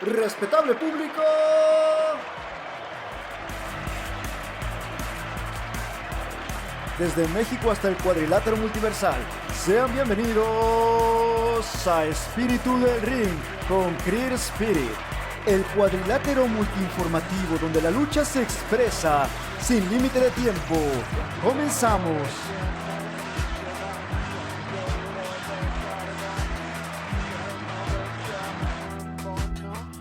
Respetable público, desde México hasta el cuadrilátero multiversal, sean bienvenidos a Espíritu del Ring con Creer Spirit, el cuadrilátero multiinformativo donde la lucha se expresa sin límite de tiempo. ¡Comenzamos!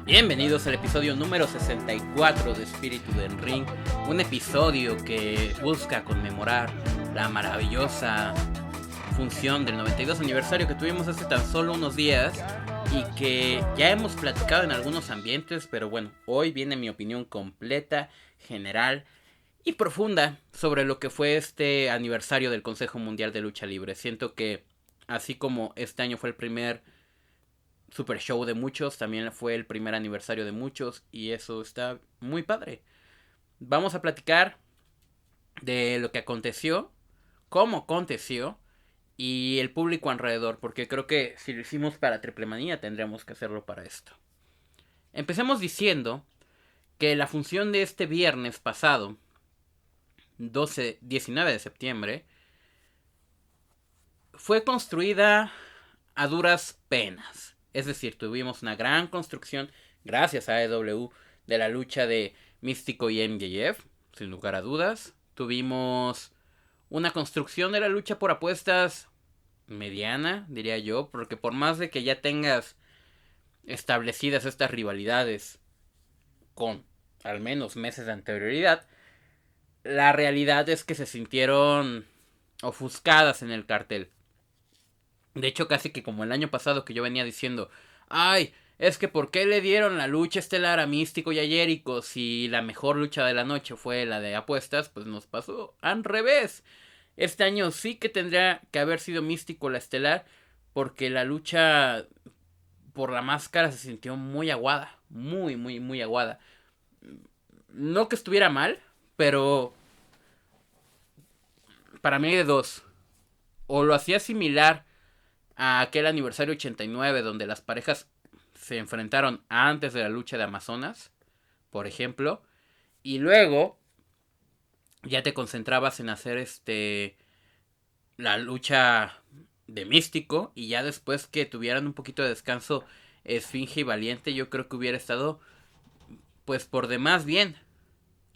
Bienvenidos al episodio número 64 de Espíritu del Ring, un episodio que busca conmemorar la maravillosa función del 92 aniversario que tuvimos hace tan solo unos días y que ya hemos platicado en algunos ambientes, pero bueno, hoy viene mi opinión completa, general y profunda sobre lo que fue este aniversario del Consejo Mundial de Lucha Libre. Siento que así como este año fue el primer super show de muchos, también fue el primer aniversario de muchos y eso está muy padre. Vamos a platicar de lo que aconteció, cómo aconteció y el público alrededor, porque creo que si lo hicimos para Triple Manía tendremos que hacerlo para esto. Empecemos diciendo que la función de este viernes pasado, 19 de septiembre, fue construida a duras penas. Es decir, tuvimos una gran construcción, gracias a AEW, de la lucha de Místico y MJF, sin lugar a dudas. Tuvimos una construcción de la lucha por apuestas mediana, diría yo, porque por más de que ya tengas establecidas estas rivalidades con al menos meses de anterioridad, la realidad es que se sintieron ofuscadas en el cartel. De hecho, casi que como el año pasado que yo venía diciendo, ay, es que ¿por qué le dieron la lucha estelar a Místico y a Jericho si la mejor lucha de la noche fue la de apuestas? Pues nos pasó al revés. Este año sí que tendría que haber sido Místico la estelar, porque la lucha por la máscara se sintió muy aguada, muy aguada. No que estuviera mal, pero para mí hay de dos. O lo hacía similar a aquel aniversario 89 donde las parejas se enfrentaron antes de la lucha de Amazonas, por ejemplo, y luego ya te concentrabas en hacer la lucha de Místico, y ya después que tuvieran un poquito de descanso Esfinge y Valiente, yo creo que hubiera estado pues por demás bien,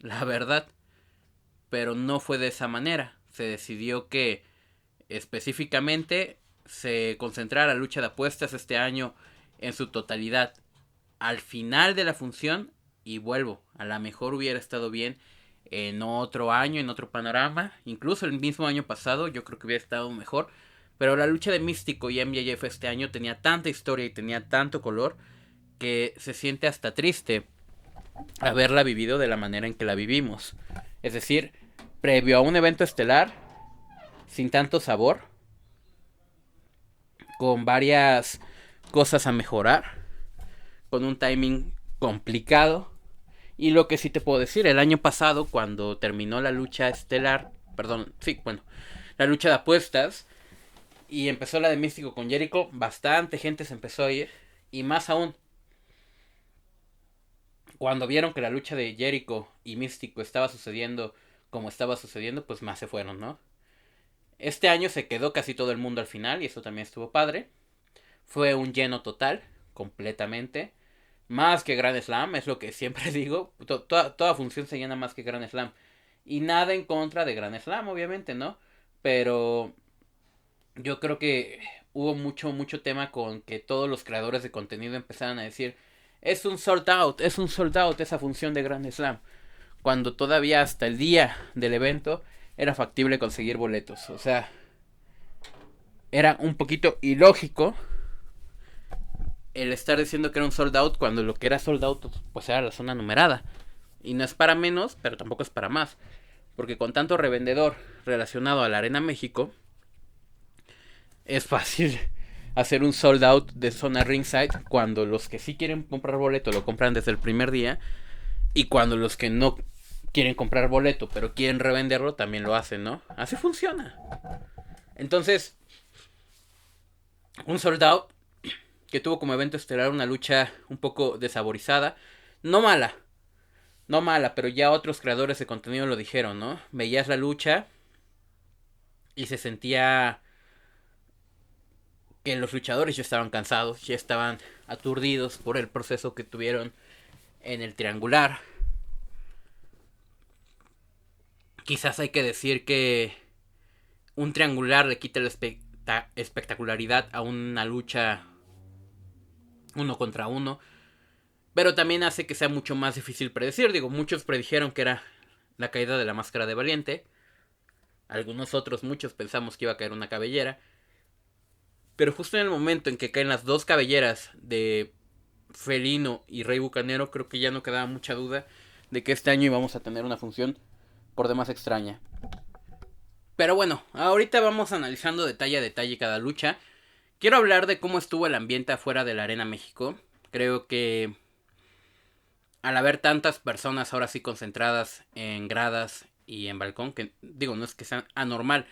la verdad, pero no fue de esa manera. Se decidió que específicamente se concentrara la lucha de apuestas este año en su totalidad al final de la función, y vuelvo, a lo mejor hubiera estado bien en otro año, en otro panorama, incluso el mismo año pasado yo creo que hubiera estado mejor, pero la lucha de Místico y MJF este año tenía tanta historia y tenía tanto color que se siente hasta triste haberla vivido de la manera en que la vivimos, es decir, previo a un evento estelar sin tanto sabor, con varias cosas a mejorar, con un timing complicado. Y lo que sí te puedo decir, el año pasado cuando terminó la lucha estelar, la lucha de apuestas y empezó la de Místico con Jericho, bastante gente se empezó a ir, y más aún cuando vieron que la lucha de Jericho y Místico estaba sucediendo como estaba sucediendo, pues más se fueron, ¿no? Este año se quedó casi todo el mundo al final y eso también estuvo padre. Fue un lleno total, completamente. Más que Grand Slam, es lo que siempre digo. Toda función se llena más que Grand Slam. Y nada en contra de Grand Slam, obviamente, ¿no? Pero yo creo que hubo mucho tema con que todos los creadores de contenido empezaran a decir, es un sold out esa función de Grand Slam. Cuando todavía hasta el día del evento era factible conseguir boletos. O sea, era un poquito ilógico el estar diciendo que era un sold out cuando lo que era sold out pues era la zona numerada. Y no es para menos, pero tampoco es para más, porque con tanto revendedor relacionado a la Arena México, es fácil hacer un sold out de zona ringside cuando los que sí quieren comprar boleto lo compran desde el primer día, y cuando los que no quieren comprar boleto pero quieren revenderlo también lo hacen, ¿no? Así funciona. Entonces, un sold out que tuvo como evento estelar una lucha un poco desaborizada. No mala, no mala, pero ya otros creadores de contenido lo dijeron, ¿no? Veías la lucha y se sentía que los luchadores ya estaban cansados, ya estaban aturdidos por el proceso que tuvieron en el triangular. Quizás hay que decir que un triangular le quita la espectacularidad a una lucha uno contra uno, pero también hace que sea mucho más difícil predecir. Digo, muchos predijeron que era la caída de la máscara de Valiente, algunos otros, muchos pensamos que iba a caer una cabellera, pero justo en el momento en que caen las dos cabelleras de Felino y Rey Bucanero, creo que ya no quedaba mucha duda de que este año íbamos a tener una función por demás extraña. Pero bueno, ahorita vamos analizando detalle a detalle cada lucha. Quiero hablar de cómo estuvo el ambiente afuera de la Arena México. Creo que al haber tantas personas ahora sí concentradas en gradas y en balcón, que digo, no es que sea anormal,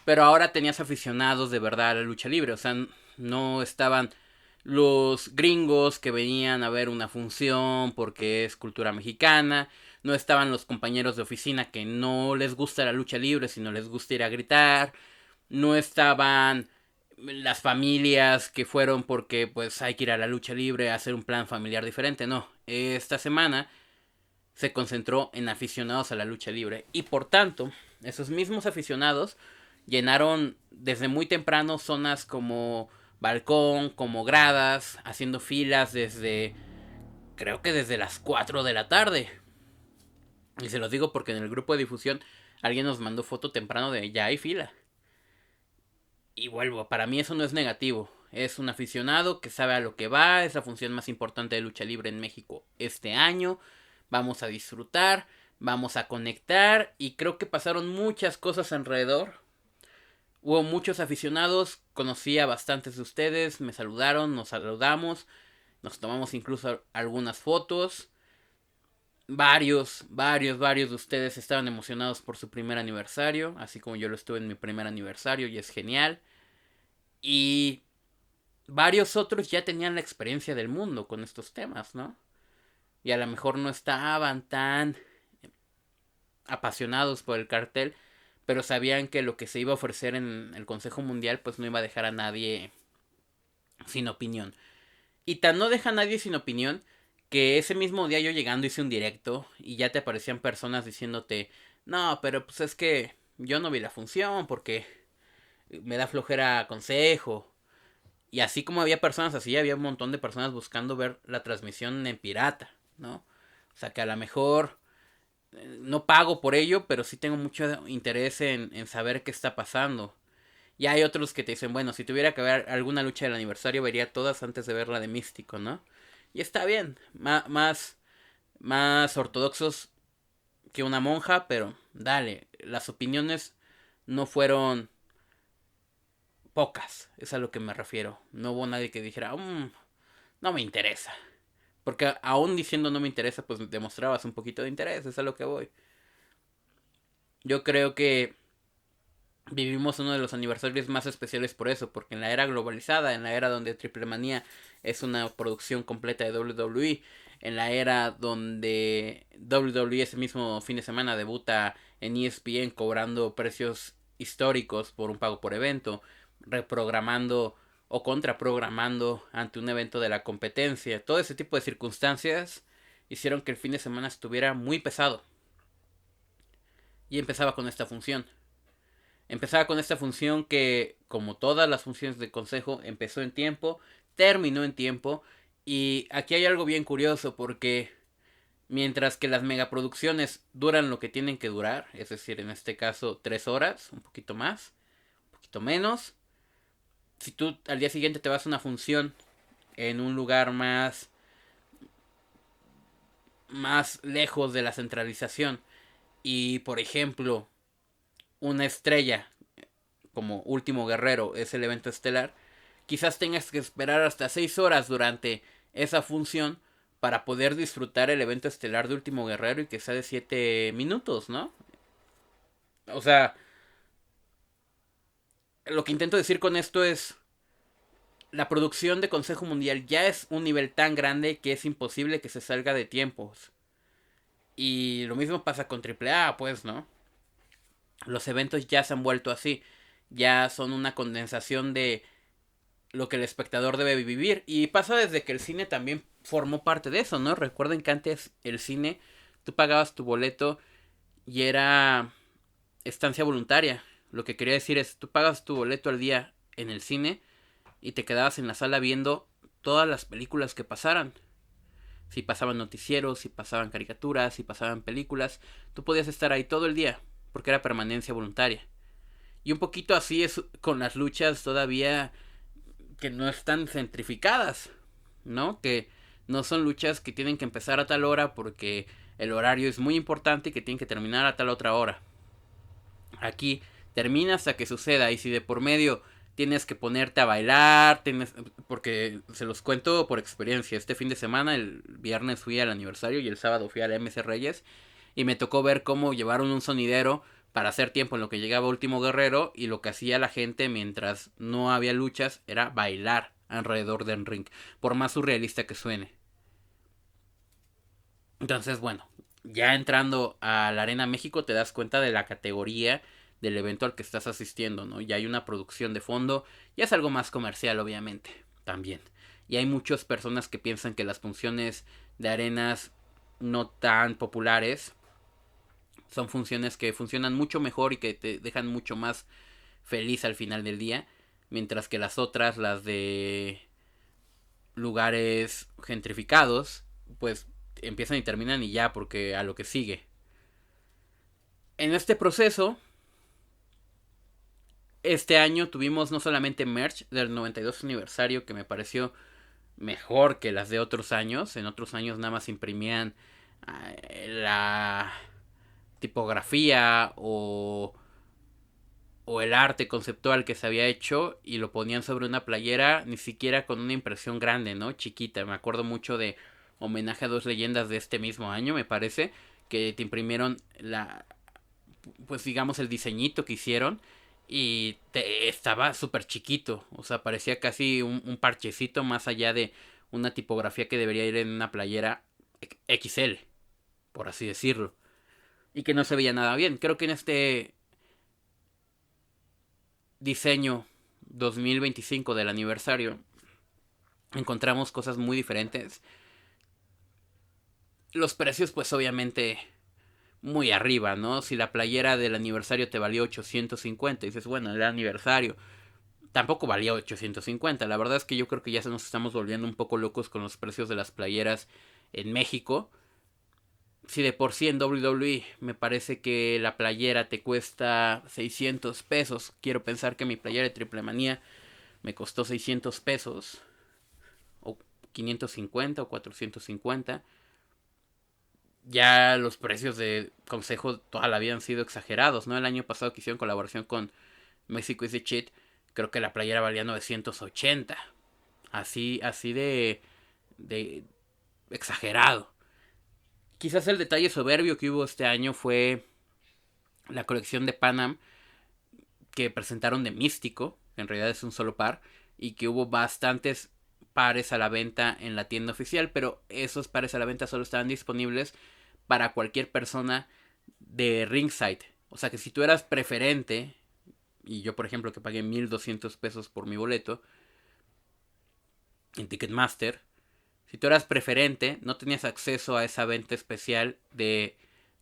pero ahora tenías aficionados de verdad a la lucha libre. O sea, no estaban los gringos que venían a ver una función porque es cultura mexicana. No estaban los compañeros de oficina que no les gusta la lucha libre, sino les gusta ir a gritar. No estaban las familias que fueron porque pues hay que ir a la lucha libre a hacer un plan familiar diferente. No, esta semana se concentró en aficionados a la lucha libre. Y por tanto, esos mismos aficionados llenaron desde muy temprano zonas como balcón, como gradas, haciendo filas desde, creo que desde las 4 de la tarde. Y se los digo porque en el grupo de difusión alguien nos mandó foto temprano de ya hay fila. Y vuelvo, para mí eso no es negativo. Es un aficionado que sabe a lo que va, es la función más importante de lucha libre en México este año. Vamos a disfrutar, vamos a conectar y creo que pasaron muchas cosas alrededor. Hubo muchos aficionados, conocí a bastantes de ustedes, me saludaron, nos saludamos, nos tomamos incluso algunas fotos. Varios de ustedes estaban emocionados por su primer aniversario, así como yo lo estuve en mi primer aniversario y es genial. Y varios otros ya tenían la experiencia del mundo con estos temas, ¿no? Y a lo mejor no estaban tan apasionados por el cartel, pero sabían que lo que se iba a ofrecer en el Consejo Mundial pues no iba a dejar a nadie sin opinión. Y tan no deja a nadie sin opinión que ese mismo día yo llegando hice un directo y ya te aparecían personas diciéndote, no, pero pues es que yo no vi la función porque me da flojera Consejo. Y así como había personas así, había un montón de personas buscando ver la transmisión en pirata, ¿no? O sea que a lo mejor no pago por ello, pero sí tengo mucho interés en saber qué está pasando. Y hay otros que te dicen, bueno, si tuviera que ver alguna lucha del aniversario, vería todas antes de ver la de Místico, ¿no? Y está bien, más ortodoxos que una monja, pero dale, las opiniones no fueron pocas, es a lo que me refiero. No hubo nadie que dijera, no me interesa. Porque aún diciendo no me interesa, pues demostrabas un poquito de interés, es a lo que voy. Yo creo que vivimos uno de los aniversarios más especiales por eso, porque en la era globalizada, en la era donde Triple Manía es una producción completa de WWE, en la era donde WWE ese mismo fin de semana debuta en ESPN cobrando precios históricos por un pago por evento, reprogramando o contraprogramando ante un evento de la competencia. Todo ese tipo de circunstancias hicieron que el fin de semana estuviera muy pesado. Y empezaba con esta función. Empezaba con esta función que, como todas las funciones del consejo, empezó en tiempo, terminó en tiempo. Y aquí hay algo bien curioso porque mientras que las megaproducciones duran lo que tienen que durar, es decir, en este caso 3 horas, un poquito más, un poquito menos, si tú al día siguiente te vas a una función en un lugar más lejos de la centralización y por ejemplo una estrella como Último Guerrero es el evento estelar, quizás tengas que esperar hasta 6 horas durante esa función para poder disfrutar el evento estelar de Último Guerrero y que sea de 7 minutos, ¿no? O sea, lo que intento decir con esto es, la producción de Consejo Mundial ya es un nivel tan grande que es imposible que se salga de tiempos. Y lo mismo pasa con AAA, pues, ¿no? Los eventos ya se han vuelto así. Ya son una condensación de lo que el espectador debe vivir. Y pasa desde que el cine también formó parte de eso, ¿no? Recuerden que antes el cine, tú pagabas tu boleto y era estancia voluntaria. Lo que quería decir es, tú pagas tu boleto al día en el cine y te quedabas en la sala viendo todas las películas que pasaran. Si pasaban noticieros, si pasaban caricaturas, si pasaban películas, tú podías estar ahí todo el día, porque era permanencia voluntaria. Y un poquito así es con las luchas todavía que no están centrificadas, ¿no? Que no son luchas que tienen que empezar a tal hora porque el horario es muy importante y que tienen que terminar a tal otra hora. Aquí termina hasta que suceda, y si de por medio tienes que ponerte a bailar, porque se los cuento por experiencia. Este fin de semana, el viernes fui al aniversario y el sábado fui al MC Reyes y me tocó ver cómo llevaron un sonidero para hacer tiempo en lo que llegaba Último Guerrero, y lo que hacía la gente mientras no había luchas era bailar alrededor del ring, por más surrealista que suene. Entonces, bueno, ya entrando a la Arena México te das cuenta de la categoría del evento al que estás asistiendo, ¿no? Ya hay una producción de fondo, ya es algo más comercial, obviamente, también. Y hay muchas personas que piensan que las funciones de arenas no tan populares son funciones que funcionan mucho mejor y que te dejan mucho más feliz al final del día, mientras que las otras, las de lugares gentrificados, pues empiezan y terminan y ya, porque a lo que sigue. En este proceso, este año tuvimos no solamente merch del 92 aniversario, que me pareció mejor que las de otros años. En otros años nada más imprimían la tipografía o el arte conceptual que se había hecho y lo ponían sobre una playera, ni siquiera con una impresión grande, ¿no? Chiquita. Me acuerdo mucho de Homenaje a dos leyendas de este mismo año, me parece, que te imprimieron pues digamos el diseñito que hicieron y estaba súper chiquito, o sea, parecía casi un parchecito más allá de una tipografía que debería ir en una playera XL, por así decirlo, y que no se veía nada bien. Creo que en este diseño 2025 del aniversario encontramos cosas muy diferentes. Los precios pues obviamente muy arriba, ¿no? Si la playera del aniversario te valió 850, dices, bueno, el aniversario tampoco valía 850. La verdad es que yo creo que ya se nos estamos volviendo un poco locos con los precios de las playeras en México. Si de por sí en WWE me parece que la playera te cuesta 600 pesos. Quiero pensar que mi playera de Triple Manía me costó 600 pesos. O 550 o 450. Ya los precios de Consejo toda la vida han sido exagerados, ¿no? El año pasado que hicieron colaboración con Mexico is the Cheat, creo que la playera valía 980. Así de exagerado. Quizás el detalle soberbio que hubo este año fue la colección de Panam que presentaron de Místico, que en realidad es un solo par, y que hubo bastantes pares a la venta en la tienda oficial, pero esos pares a la venta solo estaban disponibles para cualquier persona de Ringside. O sea que si tú eras preferente, y yo por ejemplo que pagué 1200 pesos por mi boleto en Ticketmaster, si tú eras preferente, no tenías acceso a esa venta especial de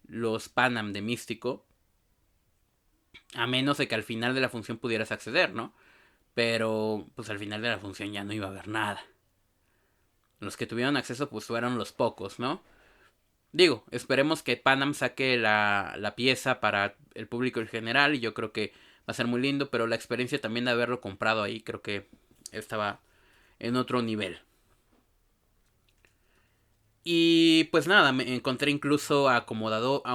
los Panam de Místico, a menos de que al final de la función pudieras acceder, ¿no? Pero pues al final de la función ya no iba a haber nada. Los que tuvieron acceso pues fueron los pocos, ¿no? Digo, esperemos que Panam saque la pieza para el público en general, y yo creo que va a ser muy lindo, pero la experiencia también de haberlo comprado ahí creo que estaba en otro nivel. Y pues nada, me encontré incluso a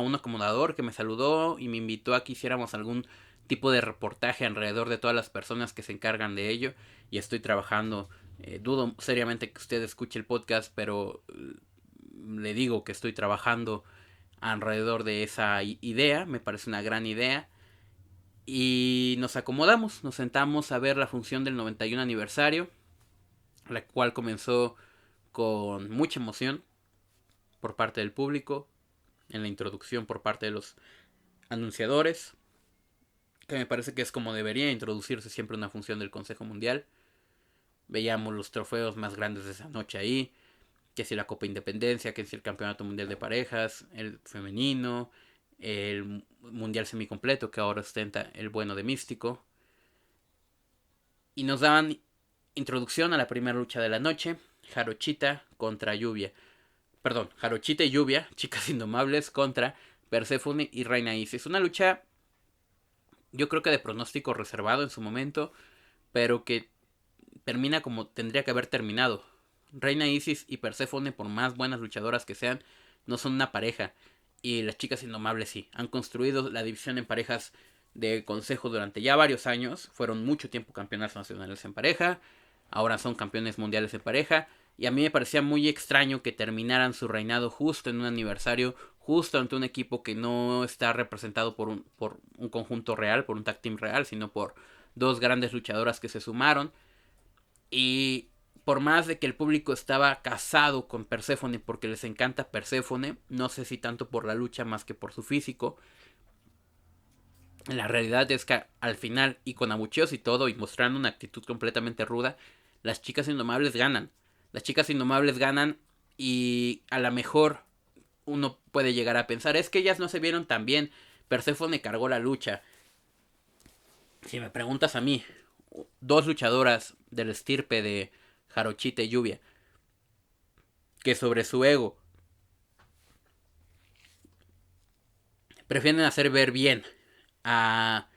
un acomodador que me saludó y me invitó a que hiciéramos algún tipo de reportaje alrededor de todas las personas que se encargan de ello. Y estoy trabajando, dudo seriamente que usted escuche el podcast, pero le digo que estoy trabajando alrededor de esa idea. Me parece una gran idea. Y nos acomodamos, nos sentamos a ver la función del 91 aniversario. la cual comenzó con mucha emoción por parte del público, en la introducción por parte de los anunciadores, que me parece que es como debería introducirse siempre una función del Consejo Mundial. Veíamos los trofeos más grandes de esa noche ahí, que si la Copa Independencia, que si el Campeonato Mundial de Parejas, el femenino, el Mundial Semicompleto que ahora ostenta el bueno de Místico. Y nos daban introducción a la primera lucha de la noche, Jarochita contra Lluvia. Perdón, Jarochita y Lluvia, chicas indomables, contra Perséfone y Reina Isis. Una lucha, yo creo que de pronóstico reservado en su momento, pero que termina como tendría que haber terminado. Reina Isis y Perséfone, por más buenas luchadoras que sean, no son una pareja. Y las chicas indomables sí. Han construido la división en parejas de consejo durante ya varios años. Fueron mucho tiempo campeonas nacionales en pareja. Ahora son campeones mundiales en pareja. Y a mí me parecía muy extraño que terminaran su reinado justo en un aniversario, justo ante un equipo que no está representado por un conjunto real, por un tag team real, sino por dos grandes luchadoras que se sumaron. Y por más de que el público estaba casado con Perséfone porque les encanta Perséfone, no sé si tanto por la lucha más que por su físico, la realidad es que al final, y con abucheos y todo, y mostrando una actitud completamente ruda, las chicas indomables ganan. Las chicas indomables ganan y a lo mejor uno puede llegar a pensar, es que ellas no se vieron tan bien, Perséfone cargó la lucha. Si me preguntas a mí, dos luchadoras del estirpe de Jarochita y Lluvia, que sobre su ego prefieren hacer ver bien a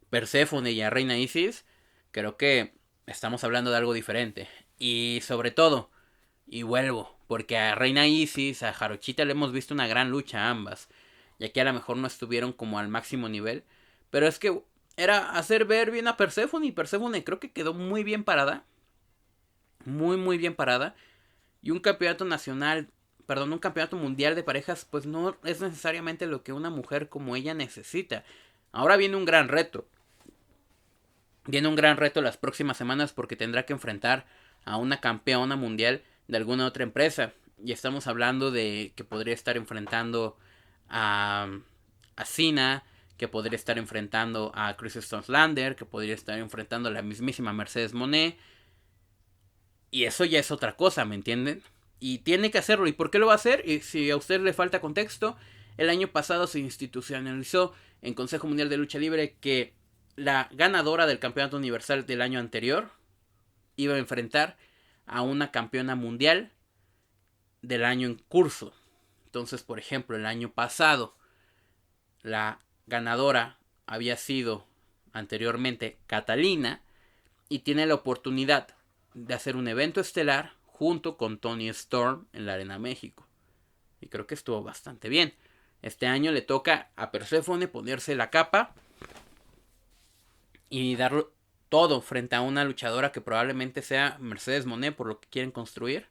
Perséfone y a Reina Isis, creo que estamos hablando de algo diferente. Y sobre todo, y vuelvo, porque a Reina Isis, a Jarochita le hemos visto una gran lucha a ambas, y aquí a lo mejor no estuvieron como al máximo nivel, pero es que era hacer ver bien a Perséfone, y Perséfone creo que quedó muy bien parada, muy bien parada, y un campeonato nacional, perdón, un campeonato mundial de parejas, pues no es necesariamente lo que una mujer como ella necesita. Ahora viene un gran reto. Viene un gran reto las próximas semanas porque tendrá que enfrentar a una campeona mundial de alguna otra empresa. Y estamos hablando de que podría estar enfrentando a Cena, que podría estar enfrentando a Chris Statlander, que podría estar enfrentando a la mismísima Mercedes Moné. Y eso ya es otra cosa, ¿me entienden? Y tiene que hacerlo. ¿Y por qué lo va a hacer? Y si a usted le falta contexto, el año pasado se institucionalizó en Consejo Mundial de Lucha Libre que la ganadora del campeonato universal del año anterior iba a enfrentar a una campeona mundial del año en curso. Entonces, por ejemplo, el año pasado la ganadora había sido anteriormente Catalina y tiene la oportunidad de hacer un evento estelar junto con Toni Storm en la Arena México. Y creo que estuvo bastante bien. Este año le toca a Perséfone ponerse la capa y darlo todo frente a una luchadora que probablemente sea Mercedes Moné por lo que quieren construir.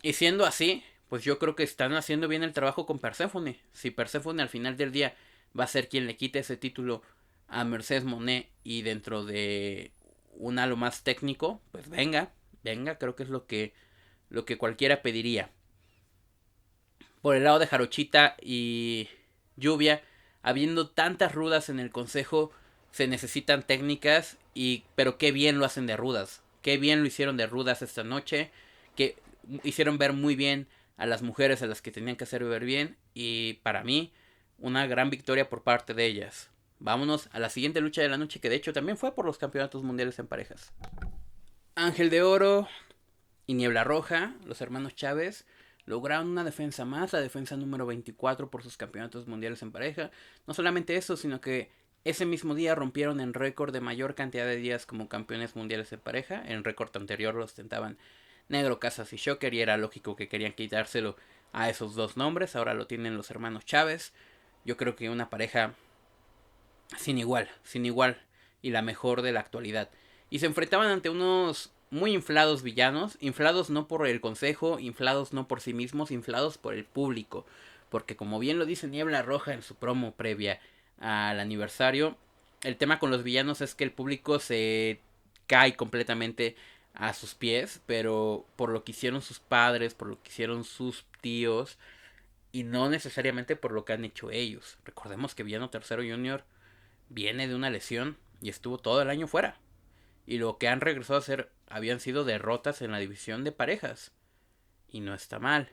Y siendo así, pues yo creo que están haciendo bien el trabajo con Perséfone. Si Perséfone al final del día va a ser quien le quite ese título a Mercedes Moné y dentro de un halo más técnico, pues venga, creo que es lo que cualquiera pediría. Por el lado de Jarochita y Lluvia, habiendo tantas rudas en el consejo, se necesitan técnicas, pero qué bien lo hacen de rudas. Qué bien lo hicieron de rudas esta noche. Que hicieron ver muy bien a las mujeres a las que tenían que hacer ver bien. Y para mí, una gran victoria por parte de ellas. Vámonos a la siguiente lucha de la noche, que de hecho también fue por los campeonatos mundiales en parejas. Ángel de Oro y Niebla Roja, los hermanos Chávez, lograron una defensa más, la defensa número 24 por sus campeonatos mundiales en pareja. No solamente eso, sino que ese mismo día rompieron el récord de mayor cantidad de días como campeones mundiales en pareja. El récord anterior lo ostentaban Negro Casas y Shocker y era lógico que querían quitárselo a esos dos nombres. Ahora lo tienen los hermanos Chávez. Yo creo que una pareja sin igual y la mejor de la actualidad. Y se enfrentaban ante unos muy inflados villanos, inflados no por el consejo, inflados no por sí mismos, inflados por el público. Porque como bien lo dice Niebla Roja en su promo previa al aniversario, el tema con los villanos es que el público se cae completamente a sus pies, pero por lo que hicieron sus padres, por lo que hicieron sus tíos, y no necesariamente por lo que han hecho ellos. Recordemos que Villano Tercero Jr. viene de una lesión y estuvo todo el año fuera. Y lo que han regresado a hacer habían sido derrotas en la división de parejas. Y no está mal.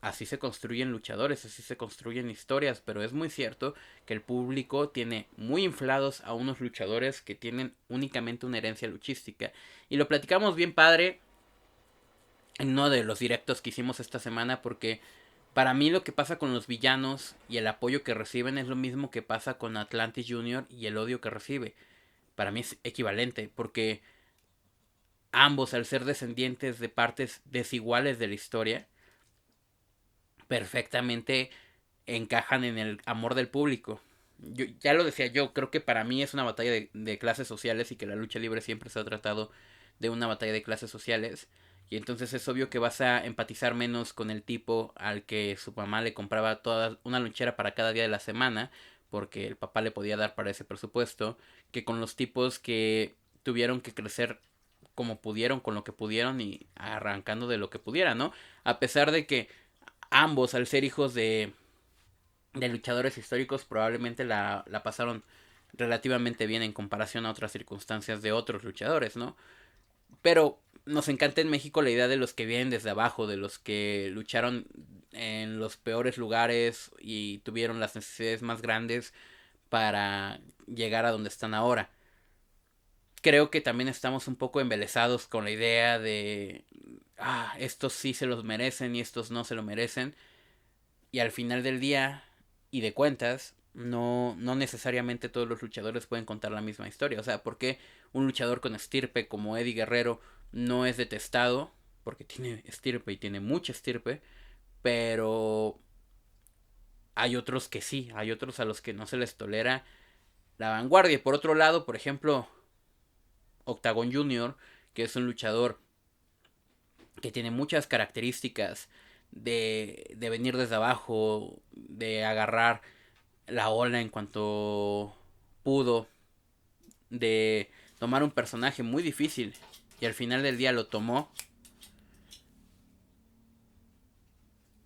Así se construyen luchadores, así se construyen historias, pero es muy cierto que el público tiene muy inflados a unos luchadores que tienen únicamente una herencia luchística. Y lo platicamos bien padre en uno de los directos que hicimos esta semana, porque para mí lo que pasa con los villanos y el apoyo que reciben es lo mismo que pasa con Atlantis Jr. y el odio que recibe. Para mí es equivalente, porque ambos, al ser descendientes de partes desiguales de la historia, perfectamente encajan en el amor del público. Ya lo decía yo, creo que para mí es una batalla de clases sociales, y que la lucha libre siempre se ha tratado de una batalla de clases sociales. Y entonces es obvio que vas a empatizar menos con el tipo al que su mamá le compraba toda una lonchera para cada día de la semana, porque el papá le podía dar para ese presupuesto, que con los tipos que tuvieron que crecer como pudieron, con lo que pudieron y arrancando de lo que pudieran, ¿no? A pesar de que ambos, al ser hijos de luchadores históricos, probablemente la pasaron relativamente bien en comparación a otras circunstancias de otros luchadores, ¿no? Pero nos encanta en México la idea de los que vienen desde abajo, de los que lucharon en los peores lugares y tuvieron las necesidades más grandes para llegar a donde están ahora. Creo que también estamos un poco embelesados con la idea de estos sí se los merecen y estos no se lo merecen. Y al final del día y de cuentas, no necesariamente todos los luchadores pueden contar la misma historia. O sea, ¿por qué un luchador con estirpe como Eddie Guerrero no es detestado? Porque tiene estirpe y tiene mucha estirpe. Pero hay otros que sí, hay otros a los que no se les tolera la vanguardia. Y por otro lado, por ejemplo, Octagon Jr., que es un luchador que tiene muchas características de venir desde abajo, de agarrar la ola en cuanto pudo, de tomar un personaje muy difícil y al final del día lo tomó.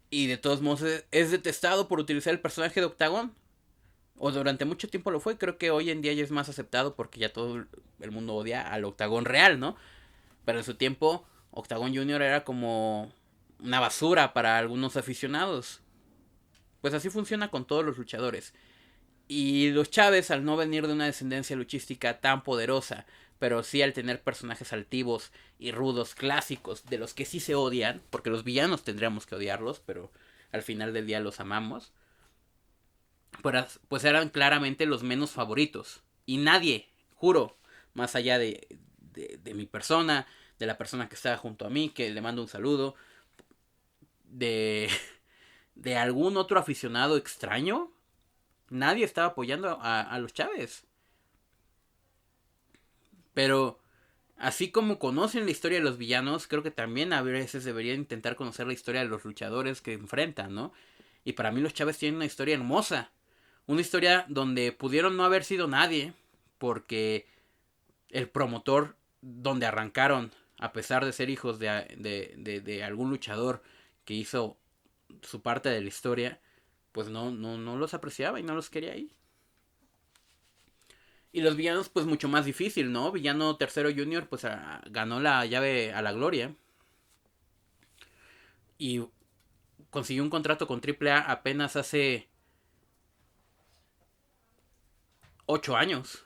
Y de todos modos es detestado por utilizar el personaje de Octagon. O durante mucho tiempo lo fue. Creo que hoy en día ya es más aceptado porque ya todo el mundo odia al Octagon real, ¿no? Pero en su tiempo Octagon Jr. era como una basura para algunos aficionados. Pues así funciona con todos los luchadores. Y los Chávez, al no venir de una descendencia luchística tan poderosa, pero sí al tener personajes altivos y rudos clásicos, de los que sí se odian, porque los villanos tendríamos que odiarlos, pero al final del día los amamos, pues eran claramente los menos favoritos. Y nadie, juro, más allá de mi persona, de la persona que está junto a mí, que le mando un saludo, de, de algún otro aficionado extraño, nadie estaba apoyando a los Chávez. Pero así como conocen la historia de los villanos, creo que también a veces deberían intentar conocer la historia de los luchadores que enfrentan, ¿no? Y para mí los Chávez tienen una historia hermosa. Una historia donde pudieron no haber sido nadie, porque el promotor donde arrancaron, a pesar de ser hijos de algún luchador que hizo su parte de la historia, pues no los apreciaba y no los quería ahí. Y los villanos, pues mucho más difícil, ¿no? Villano Tercero Junior, pues ganó la llave a la gloria. Y consiguió un contrato con AAA apenas hace 8 años.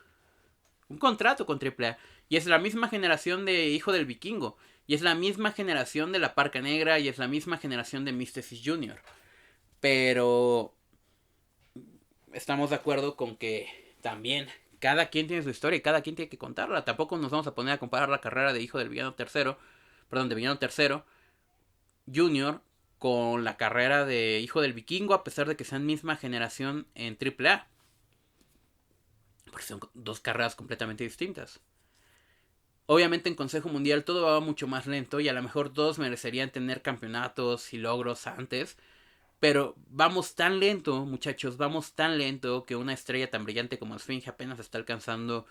Un contrato con AAA. Y es la misma generación de Hijo del Vikingo. Y es la misma generación de La Parca Negra. Y es la misma generación de Místesis Jr. Pero estamos de acuerdo con que también cada quien tiene su historia y cada quien tiene que contarla. Tampoco nos vamos a poner a comparar la carrera de Hijo del Villano Tercero, perdón, de Villano Tercero Junior con la carrera de Hijo del Vikingo, a pesar de que sean misma generación en AAA. Porque son dos carreras completamente distintas. Obviamente en Consejo Mundial todo va mucho más lento y a lo mejor todos merecerían tener campeonatos y logros antes. Pero vamos tan lento, muchachos, vamos tan lento que una estrella tan brillante como Esfinge apenas está alcanzando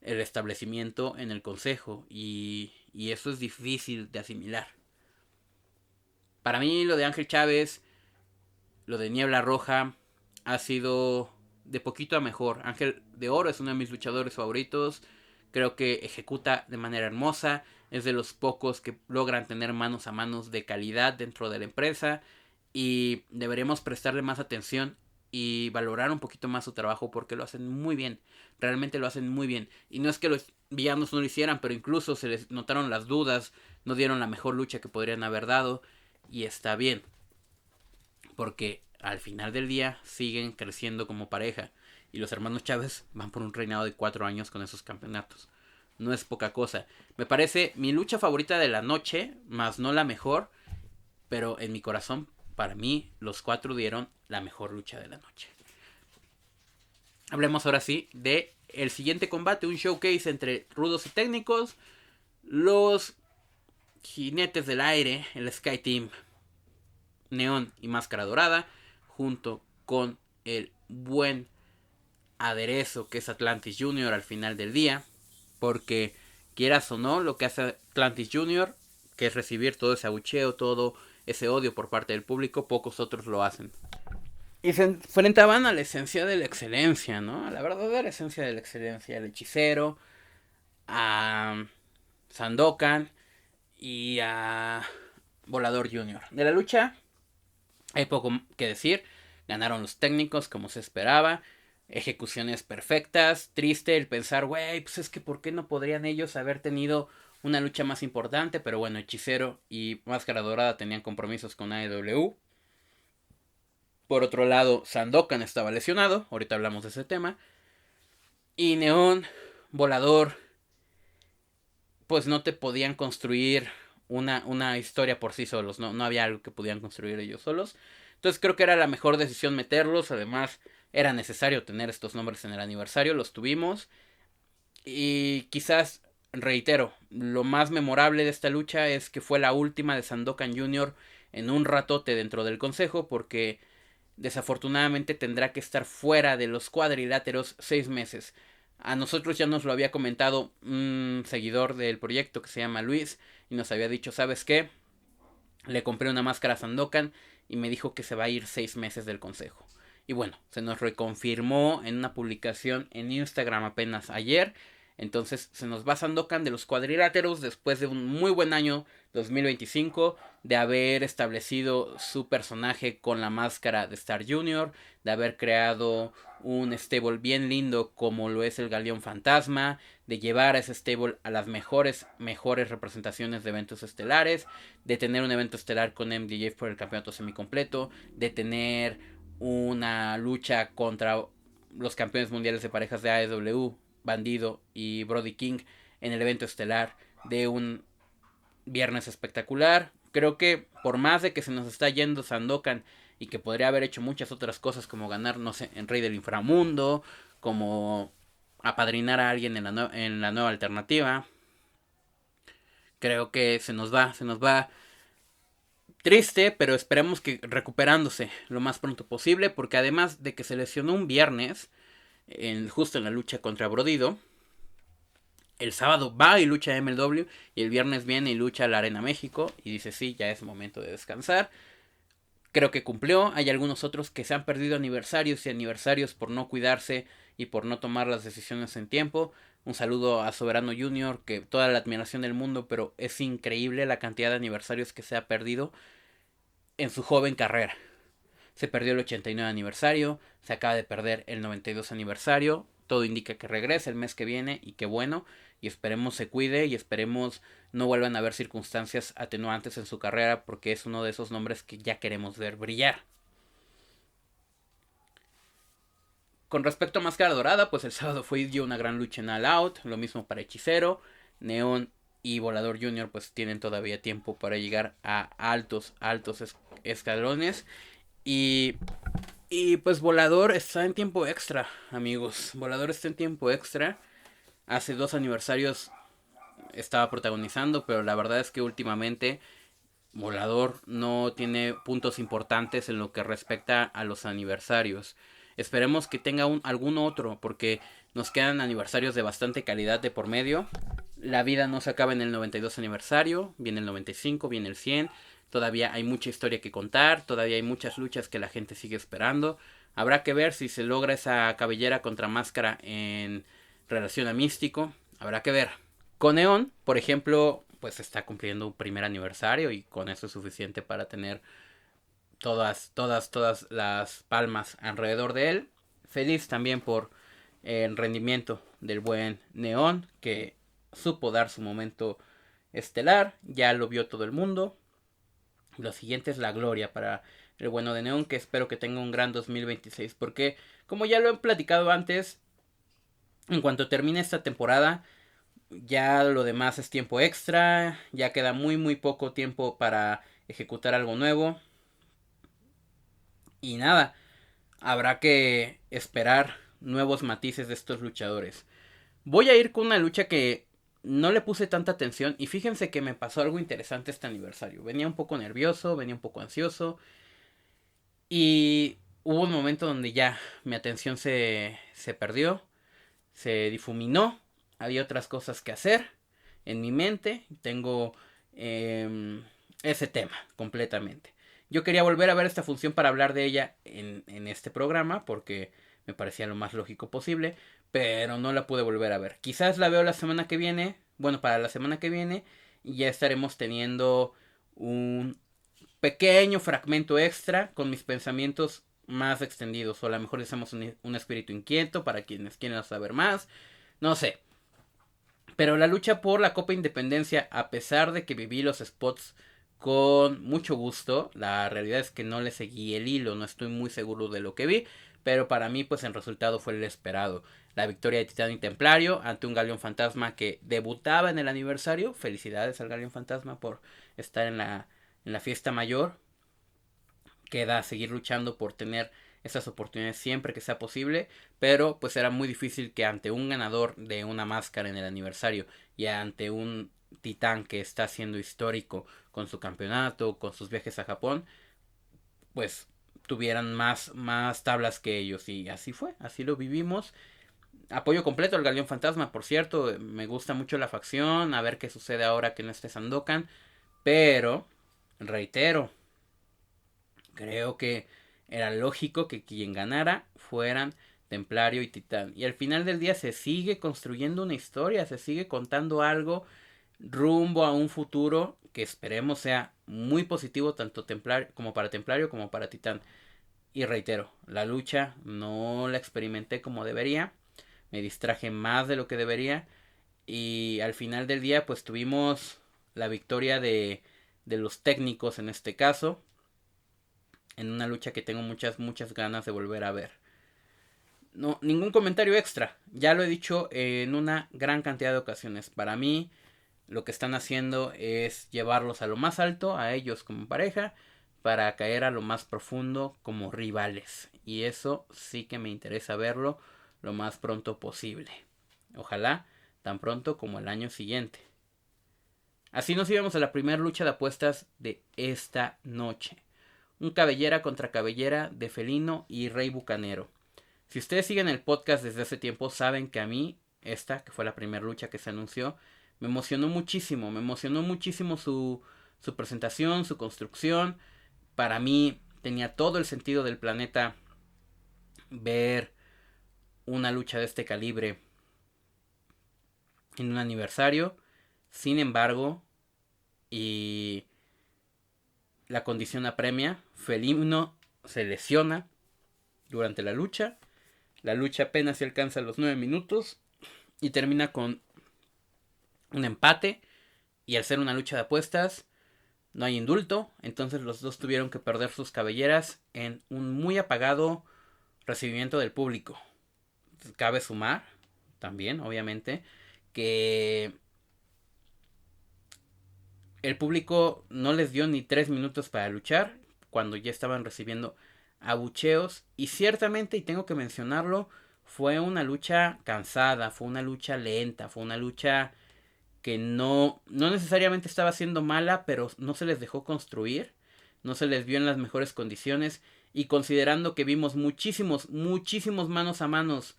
el establecimiento en el consejo. Y y eso es difícil de asimilar. Para mí lo de Ángel Chávez, lo de Niebla Roja, ha sido de poquito a mejor. Ángel de Oro es uno de mis luchadores favoritos. Creo que ejecuta de manera hermosa. Es de los pocos que logran tener manos a manos de calidad dentro de la empresa. Y deberíamos prestarle más atención y valorar un poquito más su trabajo porque lo hacen muy bien. Realmente lo hacen muy bien. Y no es que los villanos no lo hicieran, pero incluso se les notaron las dudas. No dieron la mejor lucha que podrían haber dado. Y está bien. Porque al final del día siguen creciendo como pareja. Y los hermanos Chávez van por un reinado de 4 años con esos campeonatos. No es poca cosa. Me parece mi lucha favorita de la noche, más no la mejor. Pero en mi corazón, para mí, los 4 dieron la mejor lucha de la noche. Hablemos ahora sí de el siguiente combate. Un showcase entre rudos y técnicos. Los jinetes del aire, el Sky Team, Neón y Máscara Dorada, junto con el buen aderezo que es Atlantis Jr. al final del día, porque quieras o no, lo que hace Atlantis Jr., que es recibir todo ese abucheo, todo ese odio por parte del público, pocos otros lo hacen. Y se enfrentaban a la esencia de la excelencia, ¿no? A la verdadera esencia de la excelencia, el hechicero, a Sandokan y a Volador Jr. De la lucha hay poco que decir. Ganaron los técnicos como se esperaba. Ejecuciones perfectas. Triste el pensar, güey, pues es que ¿por qué no podrían ellos haber tenido una lucha más importante? Pero bueno, Hechicero y Máscara Dorada tenían compromisos con AEW. Por otro lado, Sandokan estaba lesionado. Ahorita hablamos de ese tema. Y Neón, Volador, pues no te podían construir una historia por sí solos. No había algo que pudieran construir ellos solos. Entonces creo que era la mejor decisión meterlos. Además era necesario tener estos nombres en el aniversario. Los tuvimos. Y quizás, reitero, lo más memorable de esta lucha es que fue la última de Sandokan Jr. en un ratote dentro del consejo. Porque desafortunadamente tendrá que estar fuera de los cuadriláteros 6 meses. A nosotros ya nos lo había comentado un seguidor del proyecto que se llama Luis. Y nos había dicho, ¿sabes qué? Le compré una máscara a Sandokan y me dijo que se va a ir 6 meses del consejo. Y bueno, se nos reconfirmó en una publicación en Instagram apenas ayer. Entonces se nos va Sandokan de los cuadriláteros después de un muy buen año 2025, de haber establecido su personaje con la máscara de Star Jr., de haber creado un stable bien lindo como lo es el Galeón Fantasma, de llevar a ese stable a las mejores representaciones de eventos estelares, de tener un evento estelar con MJF por el campeonato semicompleto, de tener una lucha contra los campeones mundiales de parejas de AEW, Bandido y Brody King, en el evento estelar de un viernes espectacular. Creo que por más de que se nos está yendo Sandokan y que podría haber hecho muchas otras cosas como ganar, no sé, en Rey del Inframundo, como apadrinar a alguien en la nueva alternativa, creo que se nos va triste, pero esperemos que recuperándose lo más pronto posible, porque además de que se lesionó un viernes, justo en la lucha contra Brodido, el sábado va y lucha MLW y el viernes viene y lucha a la Arena México y dice sí, ya es momento de descansar. Creo que cumplió. Hay algunos otros que se han perdido aniversarios y aniversarios por no cuidarse y por no tomar las decisiones en tiempo. Un saludo a Soberano Junior, que toda la admiración del mundo, pero es increíble la cantidad de aniversarios que se ha perdido en su joven carrera. Se perdió el 89 aniversario, se acaba de perder el 92 aniversario. Todo indica que regresa el mes que viene y que bueno, y esperemos se cuide y esperemos no vuelvan a haber circunstancias atenuantes en su carrera, porque es uno de esos nombres que ya queremos ver brillar. Con respecto a Máscara Dorada, pues el sábado fue una gran lucha en All Out, lo mismo para Hechicero, Neón y Volador Jr. pues tienen todavía tiempo para llegar a altos escalones. Y pues Volador está en tiempo extra, amigos. Volador está en tiempo extra. Hace 2 aniversarios estaba protagonizando, pero la verdad es que últimamente Volador no tiene puntos importantes en lo que respecta a los aniversarios. Esperemos que tenga algún otro, porque nos quedan aniversarios de bastante calidad de por medio. La vida no se acaba en el 92 aniversario, viene el 95, viene el 100. Todavía hay mucha historia que contar, todavía hay muchas luchas que la gente sigue esperando. Habrá que ver si se logra esa cabellera contra máscara en relación a Místico. Habrá que ver. Con Neon, por ejemplo, pues está cumpliendo un primer aniversario y con eso es suficiente para tener todas las palmas alrededor de él. Feliz también por el rendimiento del buen Neon, que supo dar su momento estelar, ya lo vio todo el mundo. Lo siguiente es la gloria para el bueno de Neon, que espero que tenga un gran 2026, porque como ya lo he platicado antes, en cuanto termine esta temporada, ya lo demás es tiempo extra, ya queda muy poco tiempo para ejecutar algo nuevo. Y nada, habrá que esperar nuevos matices de estos luchadores. Voy a ir con una lucha que no le puse tanta atención y fíjense que me pasó algo interesante este aniversario. Venía un poco nervioso, venía un poco ansioso y hubo un momento donde ya mi atención se perdió, se difuminó, había otras cosas que hacer en mi mente, tengo ese tema completamente. Yo quería volver a ver esta función para hablar de ella en este programa porque me parecía lo más lógico posible, pero no la pude volver a ver. Quizás la veo la semana que viene, bueno, para la semana que viene, y ya estaremos teniendo un pequeño fragmento extra con mis pensamientos más extendidos, o a lo mejor hacemos un espíritu inquieto para quienes quieran saber más, no sé. Pero la lucha por la Copa Independencia, a pesar de que viví los spots con mucho gusto, la realidad es que no le seguí el hilo, no estoy muy seguro de lo que vi, pero para mí pues el resultado fue el esperado. La victoria de Titán y Templario ante un Galeón Fantasma que debutaba en el aniversario. Felicidades al Galeón Fantasma por estar en la fiesta mayor. Queda seguir luchando por tener esas oportunidades siempre que sea posible, pero pues era muy difícil que ante un ganador de una máscara en el aniversario y ante un Titán que está siendo histórico con su campeonato, con sus viajes a Japón, pues tuvieran más tablas que ellos, y así fue, así lo vivimos. Apoyo completo al Galeón Fantasma, por cierto, me gusta mucho la facción, a ver qué sucede ahora que no esté Sandokan, pero reitero, creo que era lógico que quien ganara fueran Templario y Titán. Y al final del día se sigue construyendo una historia, se sigue contando algo rumbo a un futuro que esperemos sea muy positivo tanto como para Templario como para Titán. Y reitero, la lucha no la experimenté como debería, me distraje más de lo que debería y al final del día pues tuvimos la victoria de los técnicos en este caso, en una lucha que tengo muchas ganas de volver a ver. No, ningún comentario extra, ya lo he dicho en una gran cantidad de ocasiones. Para mí lo que están haciendo es llevarlos a lo más alto, a ellos como pareja, para caer a lo más profundo como rivales. Y eso sí que me interesa verlo lo más pronto posible. Ojalá tan pronto como el año siguiente. Así nos íbamos a la primera lucha de apuestas de esta noche. Un cabellera contra cabellera de Felino y Rey Bucanero. Si ustedes siguen el podcast desde hace tiempo saben que a mí, esta, que fue la primera lucha que se anunció, me emocionó muchísimo su presentación, su construcción. Para mí tenía todo el sentido del planeta ver una lucha de este calibre en un aniversario. Sin embargo, y la condición apremia, Felino se lesiona durante la lucha. La lucha apenas se alcanza los 9 minutos y termina con un empate. Y al ser una lucha de apuestas, no hay indulto. Entonces los dos tuvieron que perder sus cabelleras en un muy apagado recibimiento del público. Cabe sumar también, obviamente, que el público no les dio ni 3 minutos para luchar cuando ya estaban recibiendo abucheos. Y ciertamente, y tengo que mencionarlo, fue una lucha cansada, fue una lucha lenta, fue una lucha que no necesariamente estaba siendo mala, pero no se les dejó construir, no se les vio en las mejores condiciones. Y considerando que vimos muchísimos manos a manos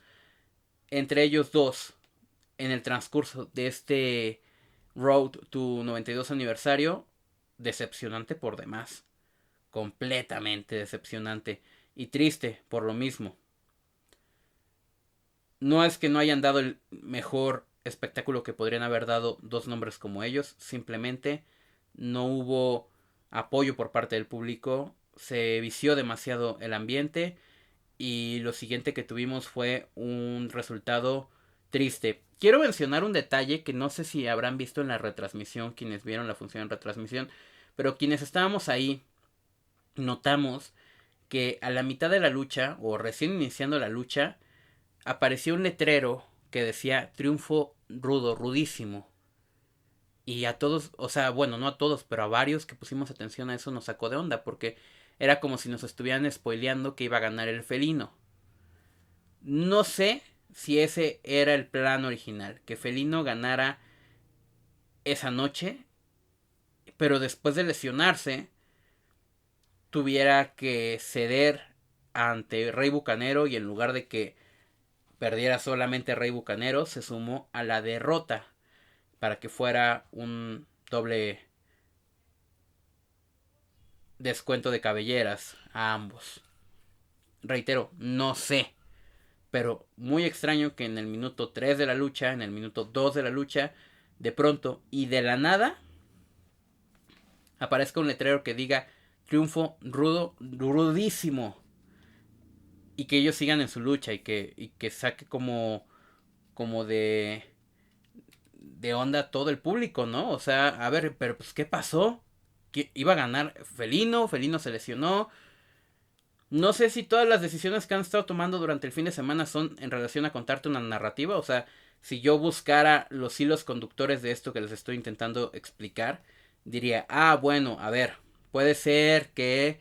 entre ellos dos en el transcurso de este Road to 92 aniversario, decepcionante por demás. Completamente decepcionante. Y triste por lo mismo. No es que no hayan dado el mejor espectáculo que podrían haber dado dos nombres como ellos. Simplemente no hubo apoyo por parte del público. Se vició demasiado el ambiente. Y lo siguiente que tuvimos fue un resultado triste. Quiero mencionar un detalle que no sé si habrán visto en la retransmisión, quienes vieron la función en retransmisión, pero quienes estábamos ahí notamos que a la mitad de la lucha, o recién iniciando la lucha, apareció un letrero que decía triunfo rudo, rudísimo. Y a todos, o sea, bueno, no a todos, pero a varios que pusimos atención a eso nos sacó de onda, porque era como si nos estuvieran spoileando que iba a ganar el felino. No sé si ese era el plan original, que Felino ganara esa noche, pero después de lesionarse tuviera que ceder ante Rey Bucanero, y en lugar de que perdiera solamente Rey Bucanero, se sumó a la derrota para que fuera un doble descuento de cabelleras a ambos. Reitero, no sé, pero muy extraño que en el minuto 3 de la lucha, en el minuto 2 de la lucha, de pronto y de la nada aparezca un letrero que diga triunfo rudo, rudísimo, y que ellos sigan en su lucha, y que saque como de onda todo el público, ¿no? O sea, a ver, pero pues ¿qué pasó? ¿Que iba a ganar Felino? Felino se lesionó. No sé si todas las decisiones que han estado tomando durante el fin de semana son en relación a contarte una narrativa. O sea, si yo buscara los hilos conductores de esto que les estoy intentando explicar, diría, bueno, a ver, puede ser que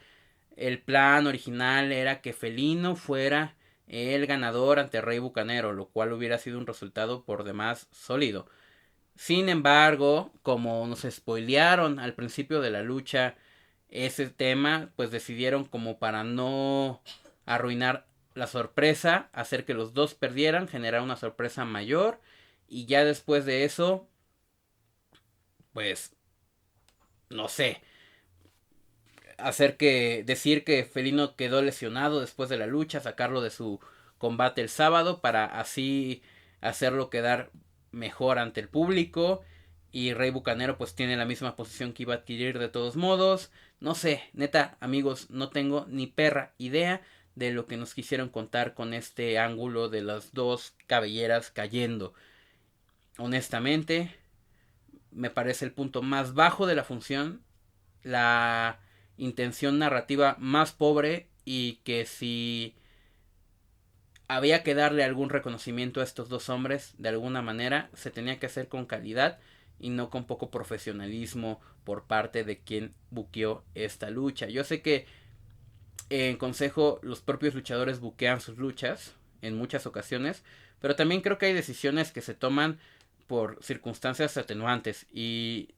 el plan original era que Felino fuera el ganador ante Rey Bucanero, lo cual hubiera sido un resultado por demás sólido. Sin embargo, como nos spoilearon al principio de la lucha ese tema, pues decidieron, como para no arruinar la sorpresa, hacer que los dos perdieran, generar una sorpresa mayor, y ya después de eso, pues, no sé, decir que Felino quedó lesionado después de la lucha, sacarlo de su combate el sábado para así hacerlo quedar mejor ante el público, y Rey Bucanero pues tiene la misma posición que iba a adquirir de todos modos. No sé, neta, amigos, no tengo ni perra idea de lo que nos quisieron contar con este ángulo de las dos cabelleras cayendo. Honestamente, me parece el punto más bajo de la función, la intención narrativa más pobre, y que si había que darle algún reconocimiento a estos dos hombres de alguna manera, se tenía que hacer con calidad y no con poco profesionalismo por parte de quien buqueó esta lucha. Yo sé que en consejo los propios luchadores buquean sus luchas en muchas ocasiones, pero también creo que hay decisiones que se toman por circunstancias atenuantes, y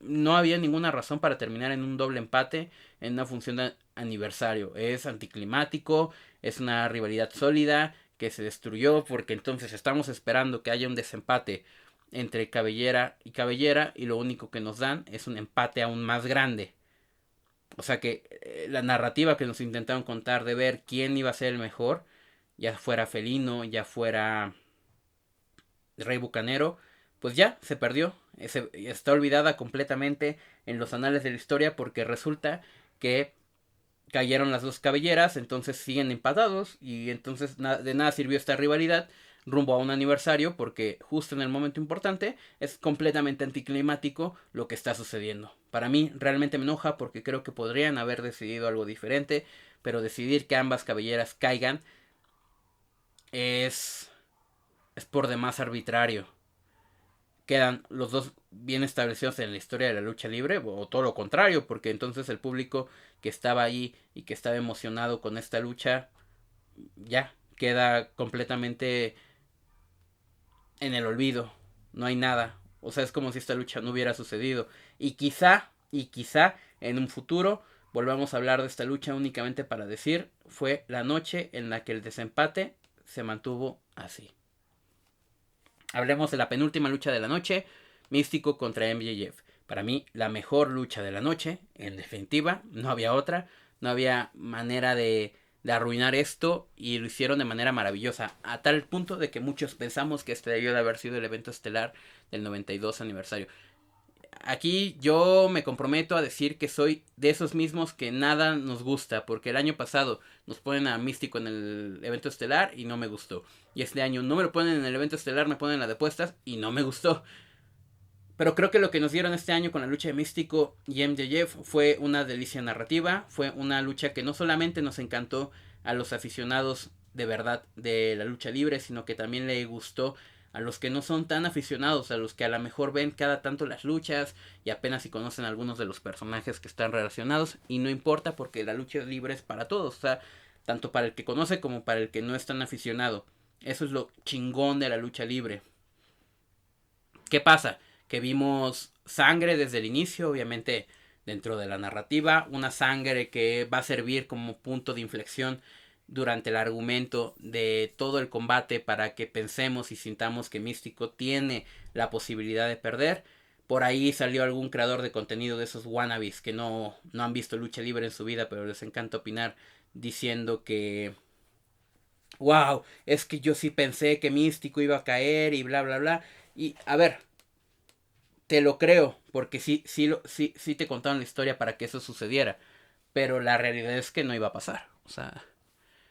no había ninguna razón para terminar en un doble empate en una función de aniversario. Es anticlimático, es una rivalidad sólida que se destruyó, porque entonces estamos esperando que haya un desempate entre cabellera y cabellera, y lo único que nos dan es un empate aún más grande. O sea que la narrativa que nos intentaron contar de ver quién iba a ser el mejor, ya fuera Felino, ya fuera Rey Bucanero, pues ya se perdió. Está olvidada completamente en los anales de la historia, porque resulta que cayeron las dos cabelleras, entonces siguen empatados, y entonces de nada sirvió esta rivalidad rumbo a un aniversario, porque justo en el momento importante es completamente anticlimático lo que está sucediendo. Para mí realmente me enoja, porque creo que podrían haber decidido algo diferente, pero decidir que ambas cabelleras caigan es por demás arbitrario. Quedan los dos bien establecidos en la historia de la lucha libre, o todo lo contrario, porque entonces el público que estaba ahí y que estaba emocionado con esta lucha ya queda completamente en el olvido. No hay nada. O sea, es como si esta lucha no hubiera sucedido. Y quizá en un futuro volvamos a hablar de esta lucha únicamente para decir, fue la noche en la que el desempate se mantuvo así. Hablemos de la penúltima lucha de la noche, Místico contra MJF. Para mí, la mejor lucha de la noche, en definitiva, no había otra, no había manera de arruinar esto, y lo hicieron de manera maravillosa, a tal punto de que muchos pensamos que este debió de haber sido el evento estelar del 92 aniversario. Aquí yo me comprometo a decir que soy de esos mismos que nada nos gusta, porque el año pasado nos ponen a Místico en el evento estelar y no me gustó, y este año no me lo ponen en el evento estelar, me ponen la de apuestas y no me gustó. Pero creo que lo que nos dieron este año con la lucha de Místico y MJF fue una delicia narrativa, fue una lucha que no solamente nos encantó a los aficionados de verdad de la lucha libre, sino que también le gustó a los que no son tan aficionados, a los que a lo mejor ven cada tanto las luchas y apenas si conocen algunos de los personajes que están relacionados, y no importa porque la lucha libre es para todos, o sea, tanto para el que conoce como para el que no es tan aficionado. Eso es lo chingón de la lucha libre. ¿Qué pasa? Que vimos sangre desde el inicio, obviamente dentro de la narrativa, una sangre que va a servir como punto de inflexión durante el argumento de todo el combate para que pensemos y sintamos que Místico tiene la posibilidad de perder. Por ahí salió algún creador de contenido de esos wannabes que no han visto lucha libre en su vida, pero les encanta opinar, diciendo que wow, es que yo sí pensé que Místico iba a caer y bla bla bla. Y a ver, te lo creo, porque sí te contaron la historia para que eso sucediera, pero la realidad es que no iba a pasar. O sea,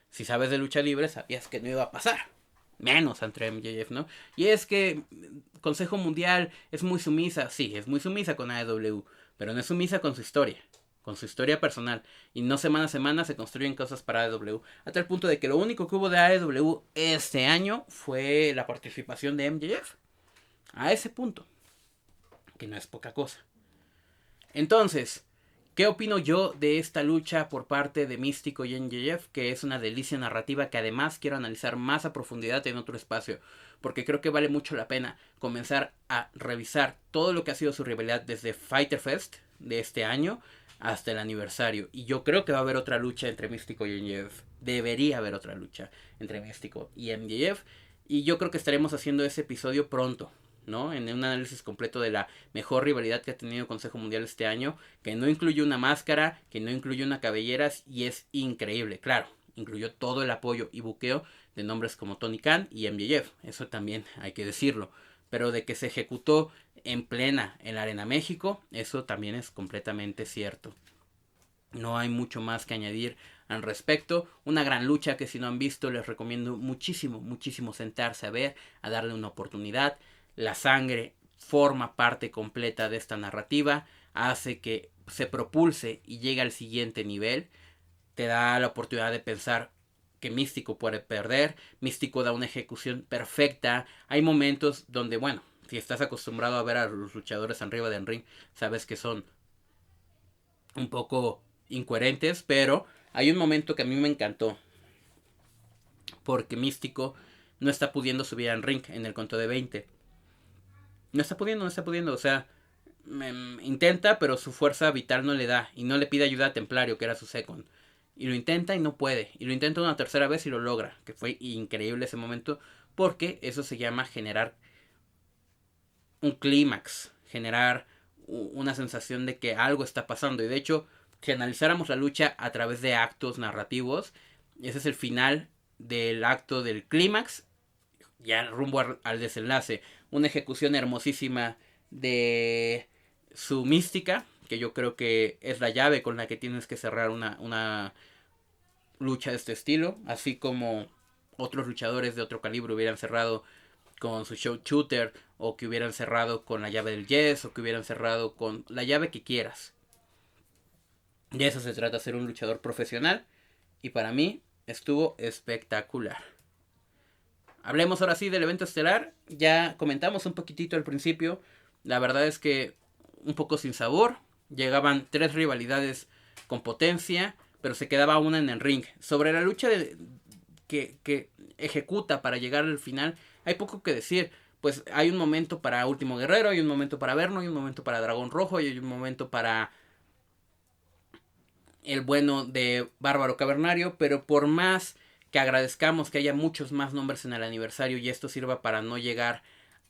si sabes de lucha libre, sabías que no iba a pasar. Menos entre MJF, ¿no? Y es que Consejo Mundial es muy sumisa. Sí, es muy sumisa con AEW, pero no es sumisa con su historia personal. Y no semana a semana se construyen cosas para AEW. A tal punto de que lo único que hubo de AEW este año fue la participación de MJF. A ese punto. Que no es poca cosa. Entonces, ¿qué opino yo de esta lucha por parte de Místico y MJF? Que es una delicia narrativa que además quiero analizar más a profundidad en otro espacio, porque creo que vale mucho la pena comenzar a revisar todo lo que ha sido su rivalidad desde Fyter Fest de este año hasta el aniversario. Y yo creo que va a haber otra lucha entre Místico y MJF. Debería haber otra lucha entre Místico y MJF. Y yo creo que estaremos haciendo ese episodio pronto, ¿no? En un análisis completo de la mejor rivalidad que ha tenido Consejo Mundial este año, que no incluye una máscara, que no incluye una cabellera, y es increíble. Claro, incluyó todo el apoyo y buqueo de nombres como Tony Khan y MJF, eso también hay que decirlo, pero de que se ejecutó en plena en la Arena México, eso también es completamente cierto. No hay mucho más que añadir al respecto. Una gran lucha que si no han visto les recomiendo muchísimo sentarse a ver, a darle una oportunidad. La sangre forma parte completa de esta narrativa, hace que se propulse y llegue al siguiente nivel, te da la oportunidad de pensar que Místico puede perder, Místico da una ejecución perfecta, hay momentos donde, bueno, si estás acostumbrado a ver a los luchadores arriba del ring, sabes que son un poco incoherentes, pero hay un momento que a mí me encantó, porque Místico no está pudiendo subir al ring en el conteo de 20. No está pudiendo, o sea, intenta, pero su fuerza vital no le da, y no le pide ayuda a Templario, que era su second, y lo intenta y no puede, y lo intenta una tercera vez y lo logra, que fue increíble ese momento, porque eso se llama generar un clímax, generar una sensación de que algo está pasando, y de hecho, si analizáramos la lucha a través de actos narrativos, ese es el final del acto del clímax, ya rumbo al desenlace. Una ejecución hermosísima de su mística, que yo creo que es la llave con la que tienes que cerrar una lucha de este estilo, así como otros luchadores de otro calibre hubieran cerrado con su show shooter, o que hubieran cerrado con la llave del Yes, o que hubieran cerrado con la llave que quieras. De eso se trata, ser un luchador profesional, y para mí estuvo espectacular. Hablemos ahora sí del evento estelar. Ya comentamos un poquitito al principio. La verdad es que un poco sin sabor. Llegaban 3 rivalidades con potencia, pero se quedaba una en el ring. Sobre la lucha que ejecuta para llegar al final, hay poco que decir. Pues hay un momento para Último Guerrero, hay un momento para Verno, hay un momento para Dragón Rojo, y hay un momento para el bueno de Bárbaro Cavernario, pero por más que agradezcamos que haya muchos más nombres en el aniversario y esto sirva para no llegar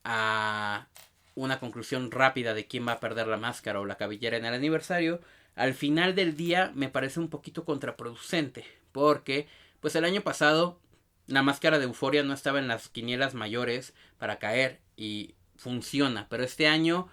a una conclusión rápida de quién va a perder la máscara o la cabellera en el aniversario, al final del día me parece un poquito contraproducente, porque pues el año pasado la máscara de Euforia no estaba en las quinielas mayores para caer y funciona, pero este año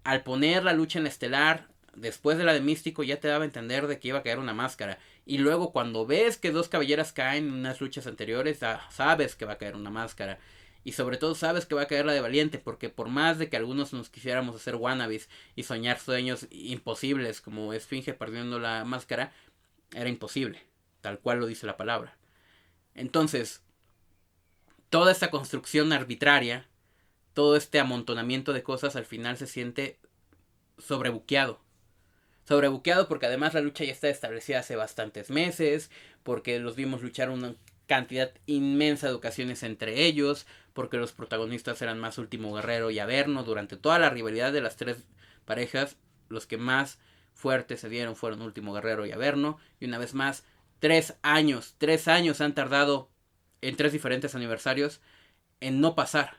al poner la lucha en la estelar, después de la de Místico, ya te daba a entender de que iba a caer una máscara. Y luego cuando ves que dos cabelleras caen en unas luchas anteriores, sabes que va a caer una máscara. Y sobre todo sabes que va a caer la de Valiente, porque por más de que algunos nos quisiéramos hacer wannabes y soñar sueños imposibles como Esfinge perdiendo la máscara, era imposible, tal cual lo dice la palabra. Entonces, toda esta construcción arbitraria, todo este amontonamiento de cosas al final se siente sobrebuqueado. Sobrebuqueado porque además la lucha ya está establecida hace bastantes meses, porque los vimos luchar una cantidad inmensa de ocasiones entre ellos, porque los protagonistas eran más Último Guerrero y Averno. Durante toda la rivalidad de las tres parejas, los que más fuertes se dieron fueron Último Guerrero y Averno. Y una vez más, 3 años han tardado en 3 diferentes aniversarios en no pasar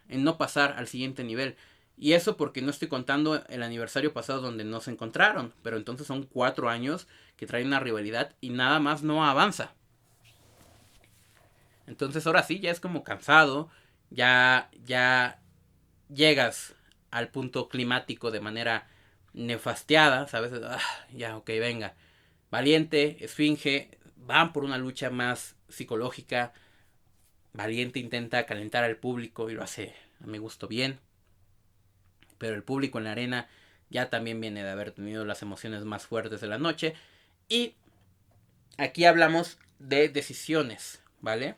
al siguiente nivel. Y eso porque no estoy contando el aniversario pasado donde no se encontraron. Pero entonces son 4 años que traen una rivalidad y nada más no avanza. Entonces ahora sí, ya es como cansado. Ya llegas al punto climático de manera nefastiada, ¿sabes? Ya, ok, venga. Valiente, Esfinge, van por una lucha más psicológica. Valiente intenta calentar al público y lo hace a mi gusto bien. Pero el público en la arena ya también viene de haber tenido las emociones más fuertes de la noche. Y aquí hablamos de decisiones, ¿vale?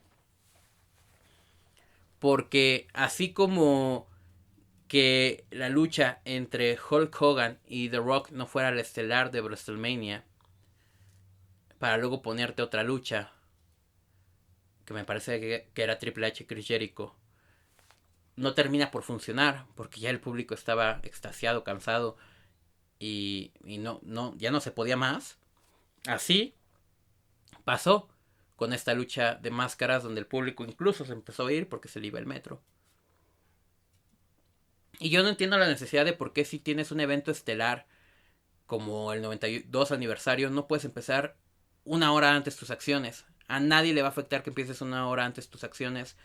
Porque así como que la lucha entre Hulk Hogan y The Rock no fuera la estelar de WrestleMania, para luego ponerte otra lucha, que me parece que era Triple H y Chris Jericho, no termina por funcionar, porque ya el público estaba extasiado, cansado, y ya no se podía más. Así pasó con esta lucha de máscaras donde el público incluso se empezó a ir porque se le iba el metro. Y yo no entiendo la necesidad de por qué si tienes un evento estelar como el 92 aniversario no puedes empezar 1 hora antes tus acciones. A nadie le va a afectar que empieces 1 hora antes tus acciones,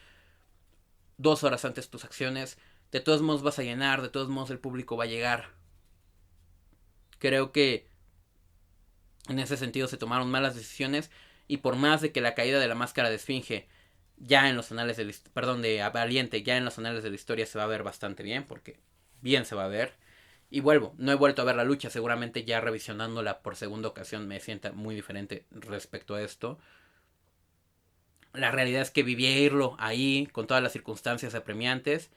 2 horas antes tus acciones. De todos modos vas a llenar, de todos modos el público va a llegar. Creo que en ese sentido se tomaron malas decisiones y por más de que la caída de la máscara de Esfinge ya en los anales de Valiente, ya en los anales de la historia se va a ver bastante bien, porque bien se va a ver. Y no he vuelto a ver la lucha, seguramente ya revisionándola por segunda ocasión me sienta muy diferente respecto a esto. La realidad es que vivirlo ahí, con todas las circunstancias apremiantes,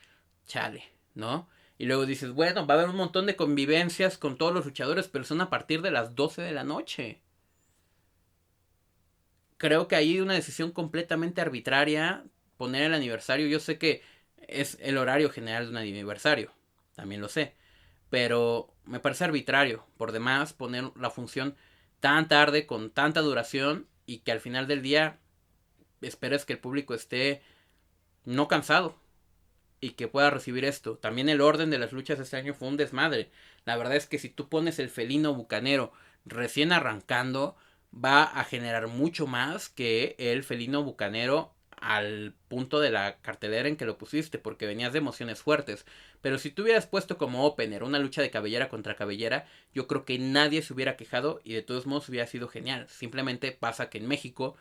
chale, ¿no? Y luego dices, bueno, va a haber un montón de convivencias con todos los luchadores, pero son a partir de las 12 de la noche. Creo que ahí una decisión completamente arbitraria poner el aniversario. Yo sé que es el horario general de un aniversario, también lo sé, pero me parece arbitrario por demás poner la función tan tarde con tanta duración y que al final del día esperes que el público esté no cansado y que pueda recibir esto. También el orden de las luchas este año fue un desmadre. La verdad es que si tú pones el felino bucanero recién arrancando, va a generar mucho más que el felino bucanero al punto de la cartelera en que lo pusiste, porque venías de emociones fuertes. Pero si tú hubieras puesto como opener una lucha de cabellera contra cabellera, yo creo que nadie se hubiera quejado y de todos modos hubiera sido genial. Simplemente pasa que en México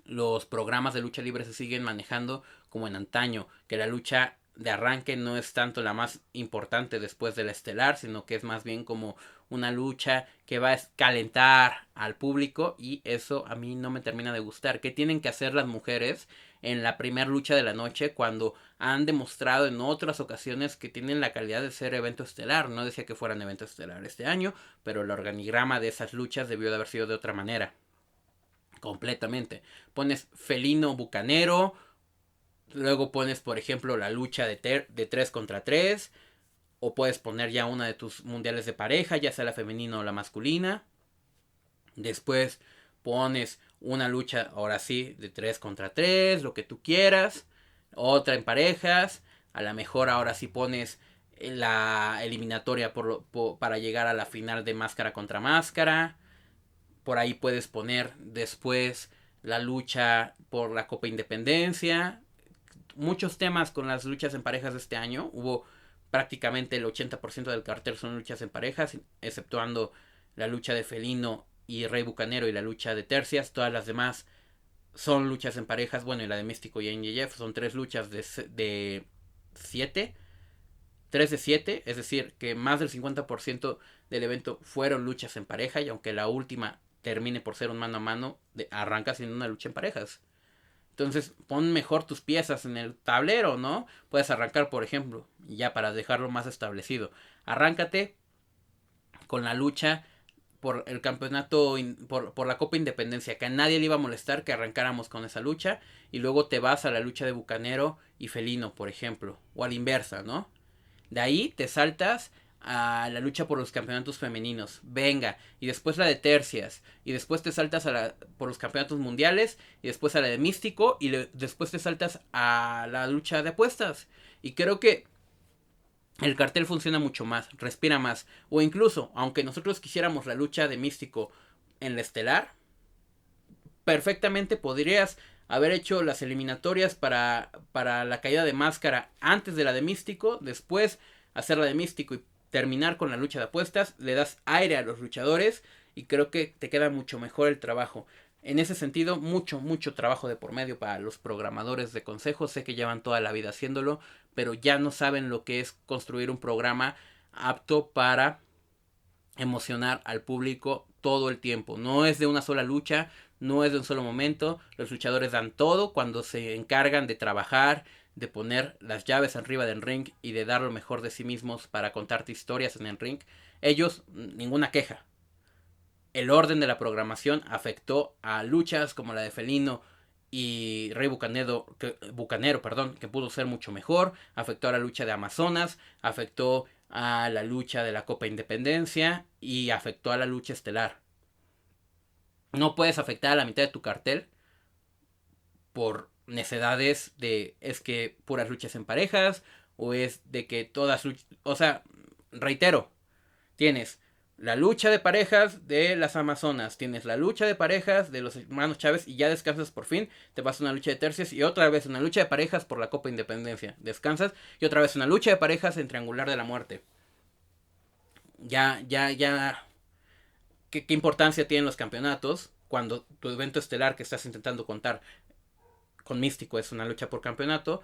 los programas de lucha libre se siguen manejando como en antaño, que la lucha de arranque no es tanto la más importante después de la estelar, sino que es más bien como una lucha que va a calentar al público y eso a mí no me termina de gustar. ¿Qué tienen que hacer las mujeres en la primera lucha de la noche cuando han demostrado en otras ocasiones que tienen la calidad de ser evento estelar? No decía que fueran evento estelar este año, pero el organigrama de esas luchas debió de haber sido de otra manera. Completamente. Pones felino bucanero, luego pones por ejemplo la lucha de 3 contra 3, o puedes poner ya una de tus mundiales de pareja, ya sea la femenina o la masculina, Después pones una lucha, ahora sí, de 3 contra 3, lo que tú quieras. Otra en parejas. A lo mejor ahora sí pones la eliminatoria para llegar a la final de máscara contra máscara. Por ahí puedes poner después la lucha por la Copa Independencia. Muchos temas con las luchas en parejas de este año. Hubo prácticamente el 80% del cartel son luchas en parejas, exceptuando la lucha de Felino y Rey Bucanero y la lucha de tercias. Todas las demás son luchas en parejas. Bueno, y la de Místico y NJF son 3 luchas de 7. 3 de 7, es decir, que más del 50% del evento fueron luchas en pareja, y aunque la última termine por ser un mano a mano, arranca siendo una lucha en parejas. Entonces, pon mejor tus piezas en el tablero, ¿no? Puedes arrancar, por ejemplo, ya para dejarlo más establecido. Arráncate con la lucha por el campeonato, por la Copa Independencia, que a nadie le iba a molestar que arrancáramos con esa lucha, y luego te vas a la lucha de Bucanero y Felino, por ejemplo, o a la inversa, ¿no? De ahí te saltas a la lucha por los campeonatos femeninos, venga, y después la de tercias, y después te saltas por los campeonatos mundiales, y después a la de Místico, y después te saltas a la lucha de apuestas. Y creo que el cartel funciona mucho más, respira más, o incluso, aunque nosotros quisiéramos la lucha de Místico en la estelar, perfectamente podrías haber hecho las eliminatorias para la caída de máscara antes de la de Místico, después hacer la de Místico y terminar con la lucha de apuestas. Le das aire a los luchadores y creo que te queda mucho mejor el trabajo. En ese sentido, mucho trabajo de por medio para los programadores de consejos. Sé que llevan toda la vida haciéndolo, pero ya no saben lo que es construir un programa apto para emocionar al público todo el tiempo. No es de una sola lucha, no es de un solo momento. Los luchadores dan todo cuando se encargan de trabajar, de poner las llaves arriba del ring y de dar lo mejor de sí mismos para contarte historias en el ring. Ellos, ninguna queja. El orden de la programación afectó a luchas como la de Felino y Rey Bucanero, que pudo ser mucho mejor. Afectó a la lucha de Amazonas, afectó a la lucha de la Copa Independencia y afectó a la lucha estelar. No puedes afectar a la mitad de tu cartel por necedades de es que puras luchas en parejas, o es de que todas luchas, o sea, reitero, tienes la lucha de parejas de las Amazonas, tienes la lucha de parejas de los hermanos Chávez y ya descansas por fin, te vas a una lucha de tercias y otra vez una lucha de parejas por la Copa Independencia, descansas y otra vez una lucha de parejas en Triangular de la Muerte. Ya, ¿qué importancia tienen los campeonatos cuando tu evento estelar que estás intentando contar con Místico es una lucha por campeonato?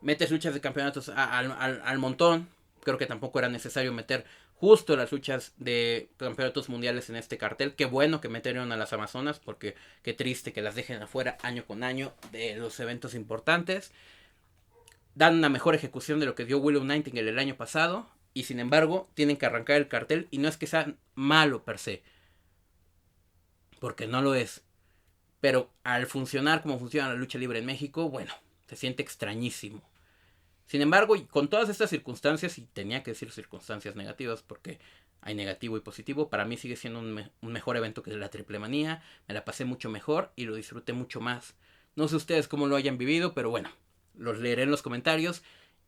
Metes luchas de campeonatos al montón. Creo que tampoco era necesario meter justo las luchas de campeonatos mundiales en este cartel. Qué bueno que metieron a las Amazonas, porque qué triste que las dejen afuera año con año de los eventos importantes. Dan una mejor ejecución de lo que dio Willow Nightingale el año pasado, y sin embargo tienen que arrancar el cartel, y no es que sea malo per se, porque no lo es, pero al funcionar como funciona la lucha libre en México, bueno, se siente extrañísimo. Sin embargo, con todas estas circunstancias, y tenía que decir circunstancias negativas porque hay negativo y positivo, para mí sigue siendo un mejor evento que la Triple Manía. Me la pasé mucho mejor y lo disfruté mucho más. No sé ustedes cómo lo hayan vivido, pero bueno, los leeré en los comentarios.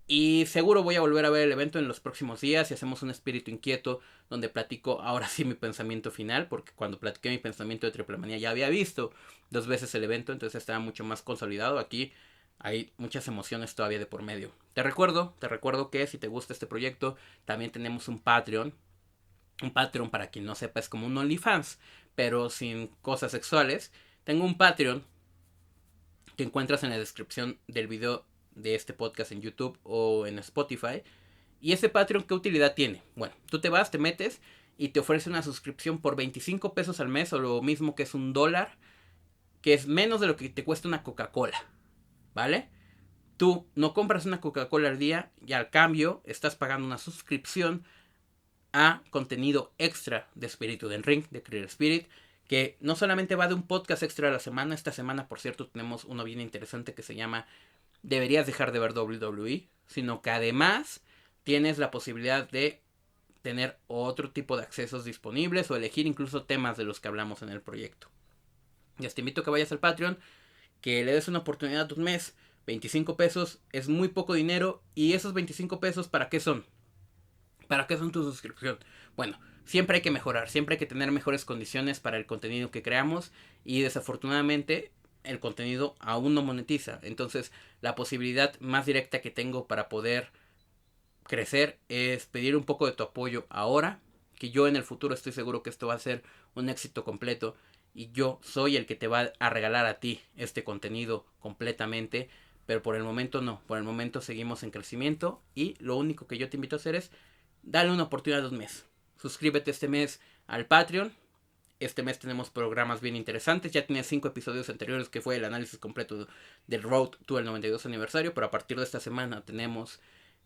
Y seguro voy a volver a ver el evento en los próximos días y hacemos un espíritu inquieto donde platico ahora sí mi pensamiento final, porque cuando platiqué mi pensamiento de Triple Manía ya había visto 2 veces el evento, entonces estaba mucho más consolidado. Aquí hay muchas emociones todavía de por medio. Te recuerdo que si te gusta este proyecto, también tenemos un Patreon. Un Patreon, para quien no sepa, es como un OnlyFans, pero sin cosas sexuales. Tengo un Patreon que encuentras en la descripción del video de este podcast en YouTube o en Spotify. ¿Y ese Patreon qué utilidad tiene? Bueno, tú te vas, te metes y te ofrece una suscripción por 25 pesos al mes, o lo mismo que es $1, que es menos de lo que te cuesta una Coca-Cola, ¿vale? Tú no compras una Coca-Cola al día y al cambio estás pagando una suscripción a contenido extra de Espíritu del Ring, de Creer Spirit, que no solamente va de un podcast extra a la semana. Esta semana, por cierto, tenemos uno bien interesante que se llama Deberías dejar de ver WWE, sino que además tienes la posibilidad de tener otro tipo de accesos disponibles o elegir incluso temas de los que hablamos en el proyecto. Ya te invito a que vayas al Patreon, que le des una oportunidad un mes. 25 pesos es muy poco dinero. Y esos 25 pesos, ¿para qué son? ¿Para qué son tu suscripción? Bueno, siempre hay que mejorar, siempre hay que tener mejores condiciones para el contenido que creamos. Y desafortunadamente el contenido aún no monetiza. Entonces la posibilidad más directa que tengo para poder crecer es pedir un poco de tu apoyo ahora, que yo en el futuro estoy seguro que esto va a ser un éxito completo y yo soy el que te va a regalar a ti este contenido completamente, pero por el momento no, por el momento seguimos en crecimiento y lo único que yo te invito a hacer es darle una oportunidad de un mes. Suscríbete este mes al Patreon. Este mes tenemos programas bien interesantes. Ya tenía 5 episodios anteriores que fue el análisis completo del Road to el 92 aniversario, pero a partir de esta semana tenemos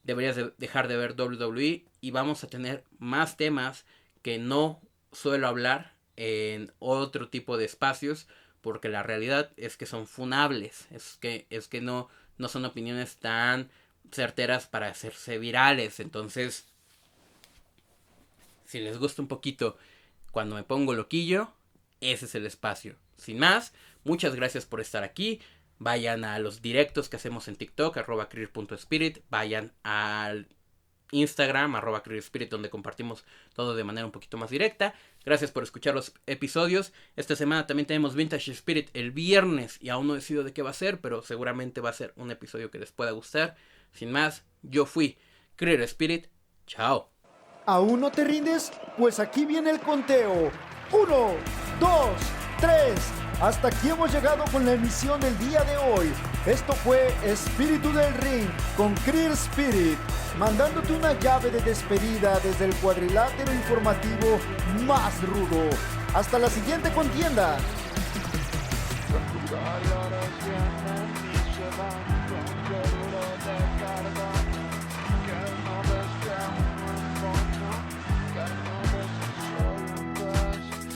Deberías dejar de ver WWE y vamos a tener más temas que no suelo hablar en otro tipo de espacios, porque la realidad es que son funables, es que no son opiniones tan certeras para hacerse virales. Entonces, si les gusta un poquito cuando me pongo loquillo, ese es el espacio. Sin más, muchas gracias por estar aquí. Vayan a los directos que hacemos en TikTok, @creer.spirit. Vayan al Instagram, @creerspirit, donde compartimos todo de manera un poquito más directa. Gracias por escuchar los episodios. Esta semana también tenemos Vintage Spirit el viernes y aún no decido de qué va a ser, pero seguramente va a ser un episodio que les pueda gustar. Sin más, yo fui Creer Spirit. Chao. ¿Aún no te rindes? Pues aquí viene el conteo. 1, 2, 3. Hasta aquí hemos llegado con la emisión del día de hoy. Esto fue Espíritu del Ring con Creer Spirit, mandándote una llave de despedida desde el cuadrilátero informativo más rudo. Hasta la siguiente contienda.